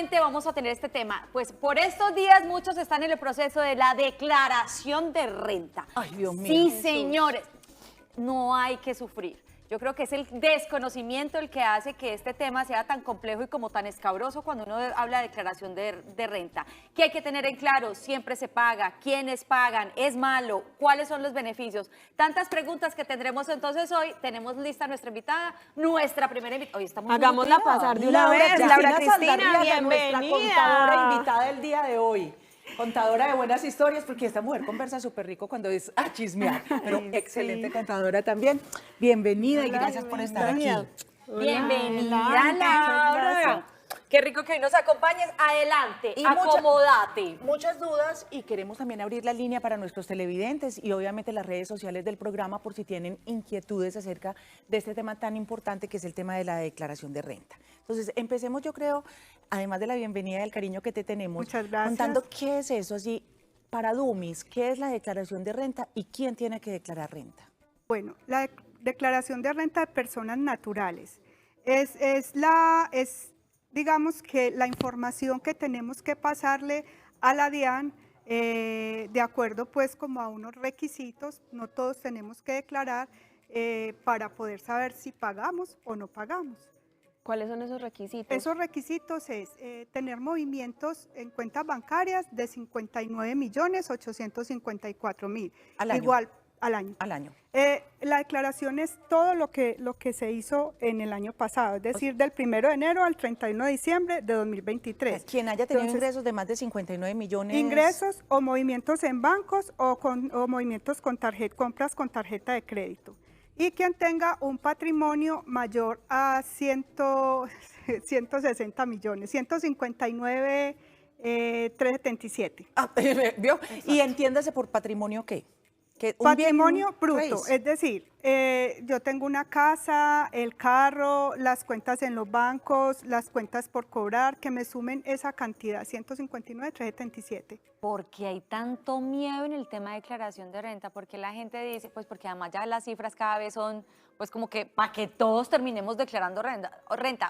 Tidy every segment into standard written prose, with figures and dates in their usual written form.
nuevamente vamos a tener este tema. Pues por estos días muchos están en el proceso de la declaración de renta. Ay, Dios mío. Sí, Jesús. señores, no hay que sufrir. Yo creo que es el desconocimiento el que hace que este tema sea tan complejo y como tan escabroso cuando uno habla de declaración de renta. ¿Qué hay que tener en claro? Siempre se paga, quiénes pagan, es malo, cuáles son los beneficios. Tantas preguntas que tendremos entonces hoy. Tenemos lista nuestra invitada, nuestra primera invitada. Hoy estamos Hagámosla pasar de una vez. Laura Cristina, Saldarriaga, nuestra bienvenida. contadora invitada del día de hoy. Contadora de buenas historias, porque esta mujer conversa súper rico cuando es a chismear, pero excelente contadora también. Bienvenida y gracias por estar aquí. Bienvenida, Laura. Qué rico que hoy nos acompañes. Adelante, acomódate. Muchas dudas y queremos también abrir la línea para nuestros televidentes y obviamente las redes sociales del programa por si tienen inquietudes acerca de este tema tan importante que es el tema de la declaración de renta. Entonces, empecemos, yo creo, además de la bienvenida y el cariño que te tenemos, Muchas gracias. contando qué es eso así para Dummies, qué es la declaración de renta y quién tiene que declarar renta. Bueno, la declaración de renta de personas naturales digamos que la información que tenemos que pasarle a la DIAN de acuerdo pues como a unos requisitos, no todos tenemos que declarar para poder saber si pagamos o no pagamos. ¿Cuáles son esos requisitos? Esos requisitos es tener movimientos en cuentas bancarias de 59.854.000. Al año. Igual al año. Al año. La declaración es todo lo que se hizo en el año pasado, es decir, del 1 de enero al 31 de diciembre de 2023. Quien haya tenido Entonces, ingresos de más de 59 millones. ingresos o movimientos en bancos o movimientos con compras con tarjeta de crédito. Y quien tenga un patrimonio mayor a 160 millones, 159.377. ¿Vio? Y entiéndase por patrimonio qué. Patrimonio bruto, raíz. es decir, yo tengo una casa, el carro, las cuentas en los bancos, las cuentas por cobrar, que me sumen esa cantidad, 159.377. ¿Por qué hay tanto miedo en el tema de declaración de renta? Porque la gente dice, pues porque además ya las cifras cada vez son, pues como que para que todos terminemos declarando renta.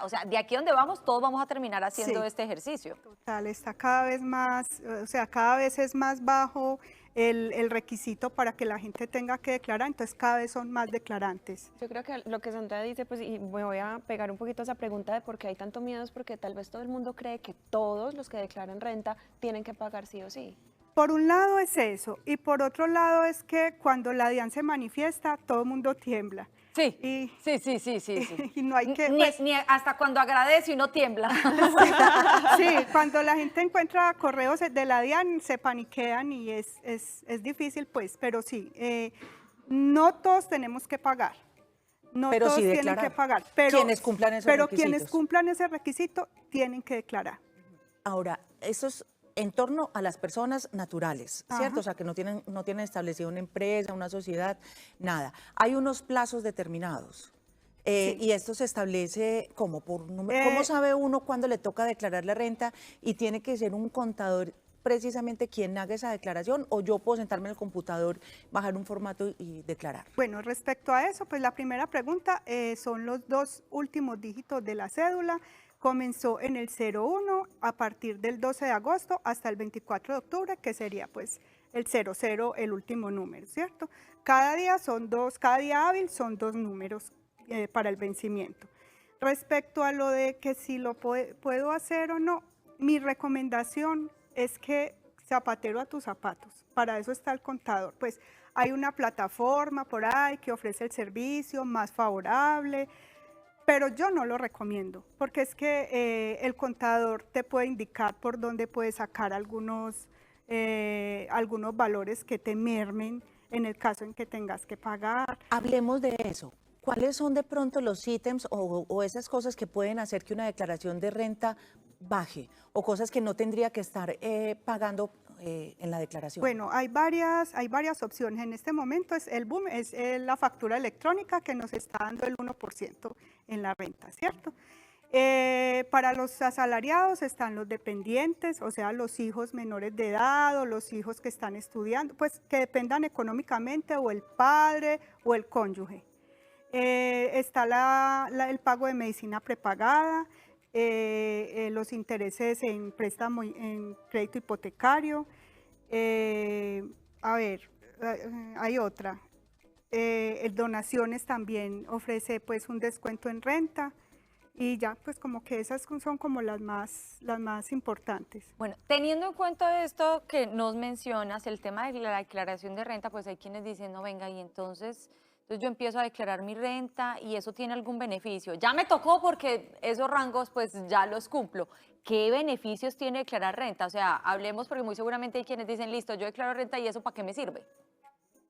O sea, de aquí donde vamos, todos vamos a terminar haciendo este ejercicio. Total, está cada vez más, o sea, cada vez es más bajo el requisito para que la gente tenga que declarar, entonces cada vez son más declarantes. Yo creo que lo que Sandra dice, pues, y me voy a pegar un poquito a esa pregunta de por qué hay tanto miedo, es porque tal vez todo el mundo cree que todos los que declaran renta tienen que pagar sí o sí. Por un lado es eso, y por otro lado es que cuando la DIAN se manifiesta, todo el mundo tiembla. Sí, Y, sí. y no hay que... Ni hasta cuando agradece uno tiembla. Sí, cuando la gente encuentra correos de la DIAN se paniquean y es difícil, pues, pero sí, no todos tenemos que pagar. No pero todos sí tienen declarar. que pagar. Pero quienes cumplan esos pero requisitos. quienes cumplan ese requisito tienen que declarar. Ahora, eso es en torno a las personas naturales, ¿cierto? Ajá. O sea, que no tienen establecido una empresa, una sociedad, nada. Hay unos plazos determinados. Sí. Y esto se establece como por número. ¿Cómo sabe uno cuándo le toca declarar la renta y tiene que ser un contador precisamente quien haga esa declaración, o yo puedo sentarme en el computador, bajar un formato y declarar? Bueno, respecto a eso, pues la primera pregunta son los dos últimos dígitos de la cédula. Comenzó en el 01 a partir del 12 de agosto hasta el 24 de octubre, que sería pues el 00, el último número, ¿cierto? Cada día hábil son dos números para el vencimiento. Respecto a lo de que si lo puedo hacer o no, mi recomendación es que zapatero a tus zapatos, para eso está el contador. Pues hay una plataforma por ahí que ofrece el servicio más favorable, pero yo no lo recomiendo, porque es que el contador te puede indicar por dónde puedes sacar algunos valores que te mermen en el caso en que tengas que pagar. Hablemos de eso. ¿Cuáles son de pronto los ítems o esas cosas que pueden hacer que una declaración de renta baje, o cosas que no tendría que estar pagando en la declaración? Bueno, hay varias opciones. En este momento el boom es la factura electrónica, que nos está dando el 1% en la renta, ¿cierto? Para los asalariados están los dependientes, o sea, los hijos menores de edad o los hijos que están estudiando, pues que dependan económicamente, o el padre o el cónyuge. Está el pago de medicina prepagada. los intereses en préstamo, en crédito hipotecario. A ver, hay otra. Donaciones también ofrece pues un descuento en renta. Y ya, pues como que esas son como las más importantes. Bueno, teniendo en cuenta esto que nos mencionas, el tema de la declaración de renta, pues hay quienes dicen, no, venga, y entonces yo empiezo a declarar mi renta y eso tiene algún beneficio. Ya me tocó porque esos rangos pues ya los cumplo. ¿Qué beneficios tiene declarar renta? O sea, hablemos porque muy seguramente hay quienes dicen, listo, yo declaro renta y eso ¿para qué me sirve?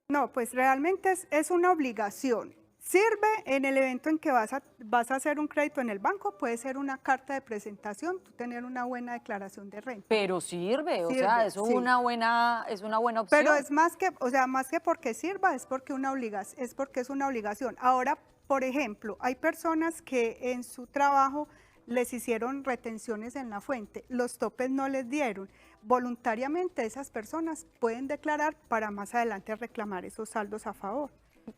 No, pues realmente es una obligación. Sirve en el evento en que vas a hacer un crédito en el banco, puede ser una carta de presentación, tú tener una buena declaración de renta. Pero sirve, o Sirve, sea, eso sí. es una buena opción. Pero es más que, o sea, más que porque sirva, es porque es una obligación. Ahora, por ejemplo, hay personas que en su trabajo les hicieron retenciones en la fuente, los topes no les dieron. Voluntariamente esas personas pueden declarar para más adelante reclamar esos saldos a favor.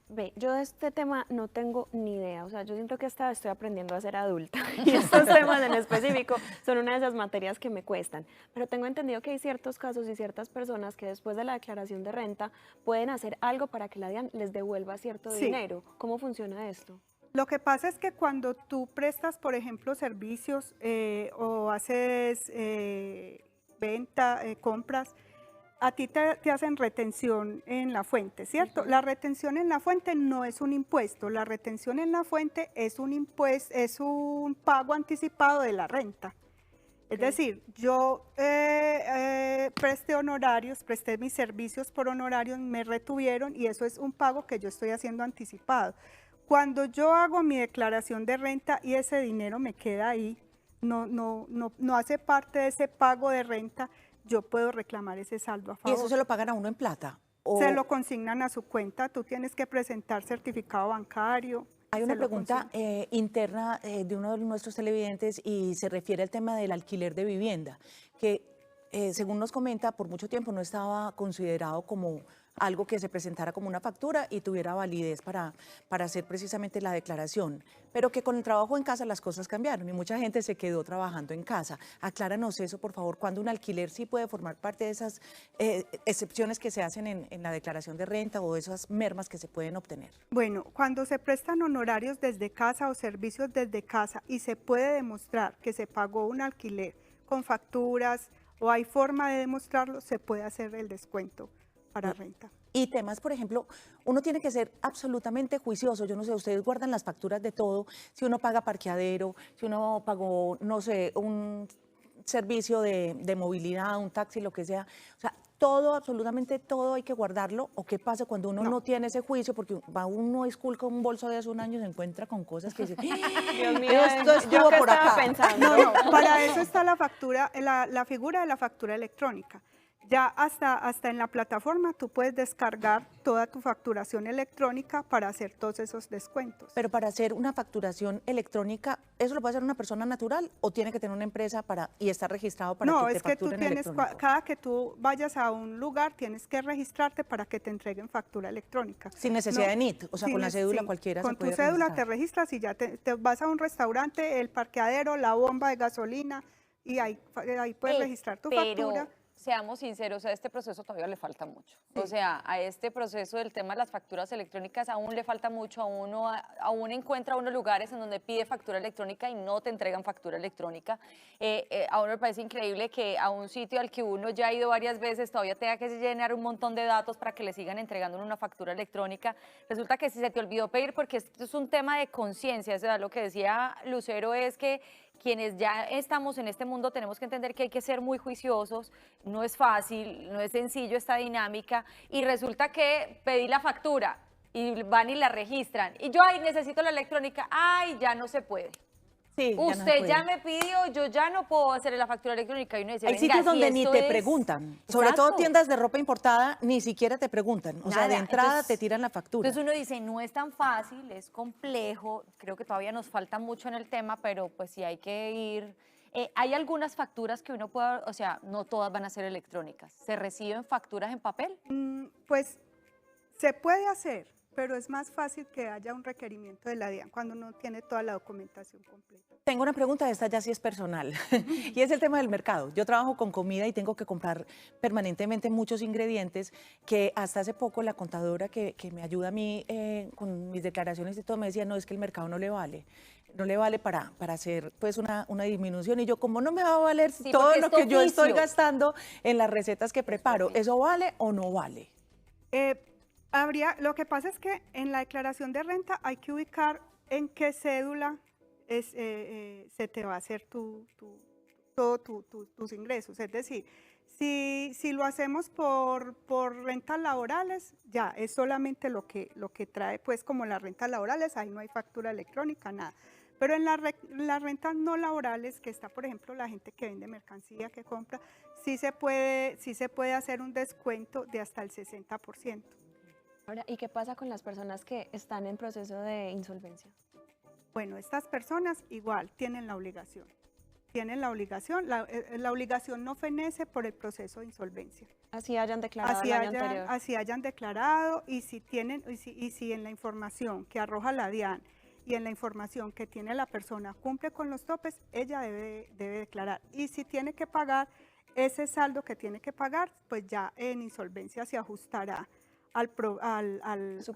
Ve, yo de este tema no tengo ni idea, o sea, yo siento que hasta estoy aprendiendo a ser adulta y estos temas en específico son una de esas materias que me cuestan, pero tengo entendido que hay ciertos casos y ciertas personas que después de la declaración de renta pueden hacer algo para que la DIAN les devuelva cierto dinero. ¿Cómo funciona esto? Lo que pasa es que cuando tú prestas, por ejemplo, servicios o haces venta, compras, a ti te hacen retención en la fuente, ¿cierto? La retención en la fuente no es un impuesto, la retención en la fuente es un impuesto, es un pago anticipado de la renta. Es decir, yo presté honorarios, presté mis servicios por honorarios, me retuvieron y eso es un pago que yo estoy haciendo anticipado. Cuando yo hago mi declaración de renta y ese dinero me queda ahí, no hace parte de ese pago de renta, yo puedo reclamar ese saldo a ¿Y favor. eso se lo pagan a uno en plata? ¿O Se lo consignan a su cuenta, tú tienes que presentar certificado bancario. hay una se lo pregunta consignan. interna de uno de nuestros televidentes y se refiere al tema del alquiler de vivienda, que según nos comenta, por mucho tiempo no estaba considerado como algo que se presentara como una factura y tuviera validez para hacer precisamente la declaración, pero que con el trabajo en casa las cosas cambiaron y mucha gente se quedó trabajando en casa. Acláranos eso, por favor, cuando un alquiler sí puede formar parte de esas excepciones que se hacen en la declaración de renta o esas mermas que se pueden obtener. Bueno, cuando se prestan honorarios desde casa o servicios desde casa y se puede demostrar que se pagó un alquiler con facturas o hay forma de demostrarlo, se puede hacer el descuento para renta. Y temas, por ejemplo, uno tiene que ser absolutamente juicioso. Yo no sé, ustedes guardan las facturas de todo. Si uno paga parqueadero, si uno pagó, no sé, un servicio de movilidad, un taxi, lo que sea. O sea, todo, absolutamente todo hay que guardarlo. ¿O qué pasa cuando uno no tiene ese juicio? Porque va uno a school con un bolso de hace un año y se encuentra con cosas que dice, Dios mío, esto yo estuvo que por estaba acá. pensando. No, para eso está la factura, la figura de la factura electrónica. Ya hasta en la plataforma tú puedes descargar toda tu facturación electrónica para hacer todos esos descuentos. Pero para hacer una facturación electrónica, ¿eso lo puede hacer una persona natural o tiene que tener una empresa y estar registrado para No, que te es que tú facturen tienes, electrónico? cada que tú vayas a un lugar, tienes que registrarte para que te entreguen factura electrónica. Sin necesidad de NIT, o sea, sin con la ne- cédula sí, cualquiera con se puede tu cédula te registrar. registras y ya te vas a un restaurante, el parqueadero, la bomba de gasolina y ahí puedes registrar tu factura. Pero seamos sinceros, a este proceso todavía le falta mucho. O sea, a este proceso del tema de las facturas electrónicas aún le falta mucho. Aún encuentra unos lugares en donde pide factura electrónica y no te entregan factura electrónica. A uno me parece increíble que a un sitio al que uno ya ha ido varias veces todavía tenga que llenar un montón de datos para que le sigan entregando una factura electrónica. Resulta que si se te olvidó pedir, porque esto es un tema de conciencia, o sea, lo que decía Lucero es que quienes ya estamos en este mundo tenemos que entender que hay que ser muy juiciosos, no es fácil, no es sencillo esta dinámica y resulta que pedí la factura y van y la registran y yo, ay, necesito la electrónica, ay, ya no se puede. Sí, Usted no ya puede. me pidió, yo ya no puedo hacer la factura electrónica y uno dice, Hay venga, sitios si donde ni esto te es- preguntan, sobre todo Exacto. tiendas de ropa importada, ni siquiera te preguntan. O sea, de Nada. entrada Entonces- te tiran la factura. Entonces uno dice, no es tan fácil, es complejo, creo que todavía nos falta mucho en el tema, pero pues sí hay que ir. Hay algunas facturas que uno puede, o sea, no todas van a ser electrónicas. ¿Se reciben facturas en papel? Pues se puede hacer, pero es más fácil que haya un requerimiento de la DIAN cuando uno tiene toda la documentación completa. Tengo una pregunta, esta ya sí es personal, y es el tema del mercado. Yo trabajo con comida y tengo que comprar permanentemente muchos ingredientes que hasta hace poco la contadora que me ayuda a mí con mis declaraciones y todo me decía, no, es que el mercado no le vale. No le vale para hacer pues una disminución. Y yo, como no me va a valer todo lo que yo estoy gastando en las recetas que preparo, ¿eso vale o no vale? Lo que pasa es que en la declaración de renta hay que ubicar en qué cédula se te va a hacer todos tus ingresos. Es decir, si lo hacemos por rentas laborales, ya es solamente lo que trae pues como las rentas laborales, ahí no hay factura electrónica, nada. Pero en las rentas no laborales, que está por ejemplo la gente que vende mercancía, que compra, sí se puede hacer un descuento de hasta el 60%. Ahora, ¿y qué pasa con las personas que están en proceso de insolvencia? Bueno, estas personas igual tienen la obligación. La obligación no fenece por el proceso de insolvencia. Así hayan declarado el año anterior. Así hayan declarado, y si en la información que arroja la DIAN y en la información que tiene la persona cumple con los topes, ella debe declarar. Y si tiene que pagar ese saldo que tiene que pagar, pues ya en insolvencia se ajustará al proceso.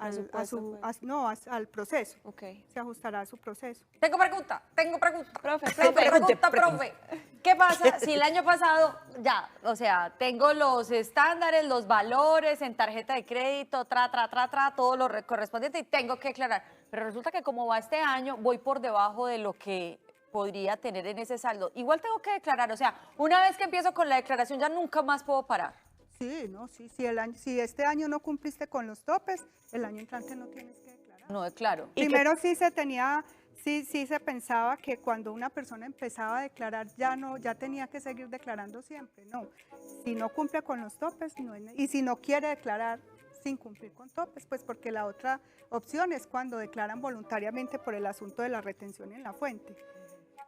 Okay. Se ajustará a su proceso. Tengo pregunta. Profe. ¿Qué pasa si el año pasado ya, o sea, tengo los estándares, los valores en tarjeta de crédito, todo lo correspondiente y tengo que declarar? Pero resulta que como va este año, voy por debajo de lo que podría tener en ese saldo. Igual tengo que declarar, o sea, una vez que empiezo con la declaración ya nunca más puedo parar. Sí, no, si este año no cumpliste con los topes, el año entrante no tienes que declarar. No declaro. Primero sí se pensaba que cuando una persona empezaba a declarar ya tenía que seguir declarando siempre. No, si no cumple con los topes, y si no quiere declarar sin cumplir con topes, pues porque la otra opción es cuando declaran voluntariamente por el asunto de la retención en la fuente.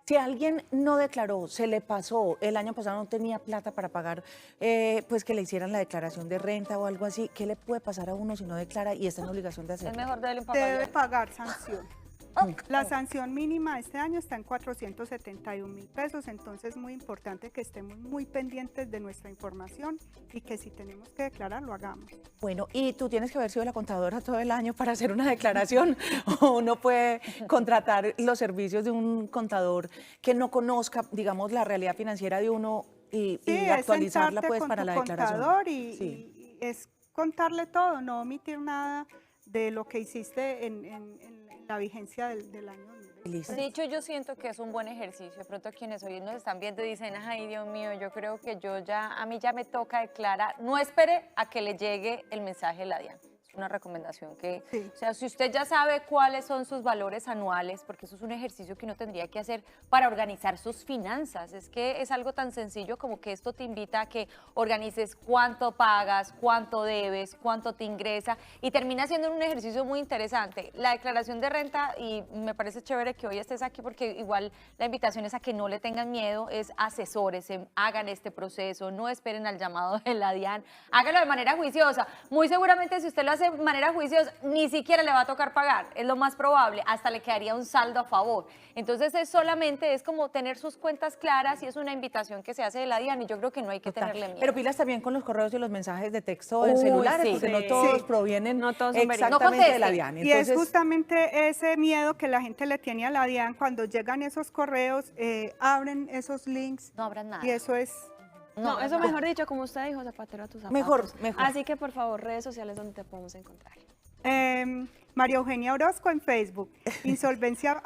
Si alguien no declaró, se le pasó, el año pasado no tenía plata para pagar, pues que le hicieran la declaración de renta o algo así, ¿qué le puede pasar a uno si no declara y está en obligación de hacerlo? Es mejor darle un papel. Debe pagar sanción. La sanción mínima este año está en 471.000 pesos, entonces es muy importante que estemos muy pendientes de nuestra información y que si tenemos que declarar, lo hagamos. Bueno, ¿y tú tienes que haber sido la contadora todo el año para hacer una declaración? ¿O uno puede contratar los servicios de un contador que no conozca, digamos, la realidad financiera de uno y actualizarla pues para la declaración? Contador y es contarle todo, no omitir nada de lo que hiciste en la vigencia del año. De hecho, yo siento que es un buen ejercicio. De pronto quienes hoy nos están viendo dicen, ay, Dios mío, yo creo que a mí ya me toca declarar. No espere a que le llegue el mensaje de la DIAN. Es una recomendación que, sí. O sea, si usted ya sabe cuáles son sus valores anuales, porque eso es un ejercicio que uno tendría que hacer para organizar sus finanzas. Es que es algo tan sencillo como que esto te invita a que organices cuánto pagas, cuánto debes, cuánto te ingresa y termina siendo un ejercicio muy interesante. La declaración de renta, y me parece chévere que hoy estés aquí porque igual la invitación es a que no le tengan miedo, es asesores, hagan este proceso, no esperen al llamado de la DIAN, háganlo de manera juiciosa. Muy seguramente si usted lo hace de manera juiciosa, ni siquiera le va a tocar pagar, es lo más probable, hasta le quedaría un saldo a favor. Entonces es como tener sus cuentas claras y es una invitación que se hace de la DIAN y yo creo que no hay que tenerle miedo. Pero pilas también con los correos y los mensajes de texto en celulares, porque no todos provienen exactamente de la DIAN. Entonces, y es justamente ese miedo que la gente le tiene a la DIAN cuando llegan esos correos, abren esos links. No abran nada. Y eso es... No, eso mejor dicho, como usted dijo, zapatero a tus zapatos. Mejor. Así que por favor, redes sociales donde te podemos encontrar. María Eugenia Orozco en Facebook, @insolvencia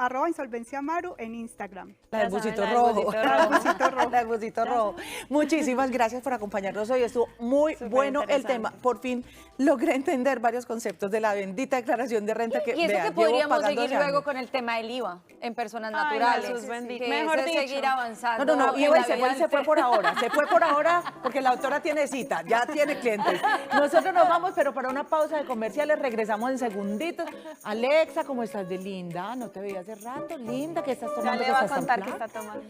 Maru en Instagram. La del busito rojo. La del busito rojo. Muchísimas gracias por acompañarnos hoy. Estuvo muy bueno el tema. Por fin logré entender varios conceptos de la bendita declaración de renta que y eso que podríamos seguir luego con el tema del IVA en personas naturales. Mejor dicho. Seguir avanzando. No, IVA se fue por ahora. Se fue por ahora porque la doctora tiene cita, ya tiene clientes. Nosotros nos vamos, pero para una pausa de comerciales regresamos en segunditos. Alexa, ¿cómo estás de linda? No te veía hace rato, linda, ¿qué estás tomando? Ya le va a contar qué está tomando.